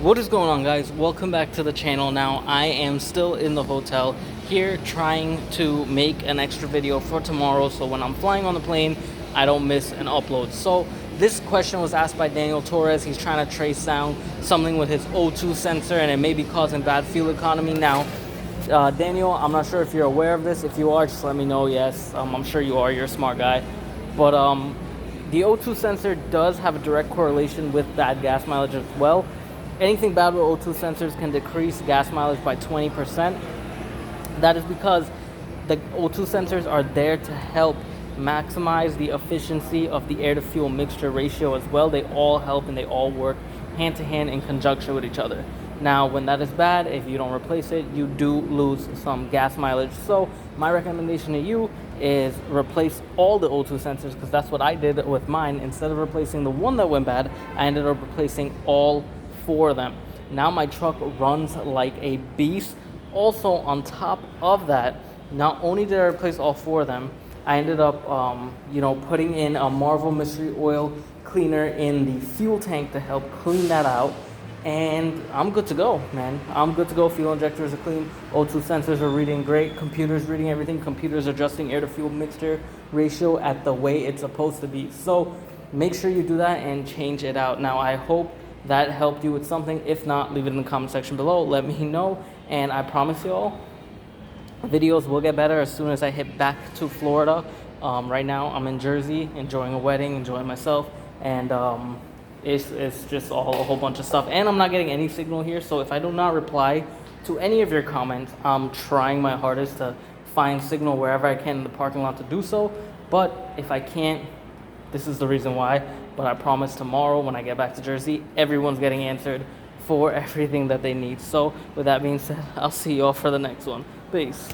What is going on, guys? Welcome back to the channel. Now I am still in the hotel here trying to make an extra video for tomorrow, so when I'm flying on the plane I don't miss an upload. So this question was asked by Daniel Torres. He's trying to trace down something with his O2 sensor and it may be causing bad fuel economy. Now Daniel, I'm not sure if you're aware of this. If you are, just let me know. Yes, I'm sure you are. You're a smart guy. But the O2 sensor does have a direct correlation with bad gas mileage as well. Anything bad with O2 sensors can decrease gas mileage by 20%. That is because the O2 sensors are there to help maximize the efficiency of the air to fuel mixture ratio as well. They all help and they all work hand to hand in conjunction with each other. Now, when that is bad, if you don't replace it, you do lose some gas mileage. So my recommendation to you is replace all the O2 sensors, because that's what I did with mine. Instead of replacing the one that went bad, I ended up replacing all four of them. Now my truck runs like a beast. Also, on top of that, not only did I replace all four of them, I ended up putting in a Marvel Mystery Oil cleaner in the fuel tank to help clean that out, and I'm good to go, man. I'm good to go. Fuel injectors are clean, O2 sensors are reading great, computer's reading everything, computer's adjusting air to fuel mixture ratio at the way it's supposed to be. So make sure you do that and change it out. Now I hope that helped you with something. If not, leave it in the comment section below, let me know, and I promise you all, videos will get better as soon as I hit back to Florida. Right now I'm in Jersey enjoying a wedding, enjoying myself, and it's just all a whole bunch of stuff, and I'm not getting any signal here. So if I do not reply to any of your comments, I'm trying my hardest to find signal wherever I can in the parking lot to do so. But if I can't, this is the reason why. But I promise tomorrow when I get back to Jersey, everyone's getting answered for everything that they need. So with that being said, I'll see you all for the next one. Peace.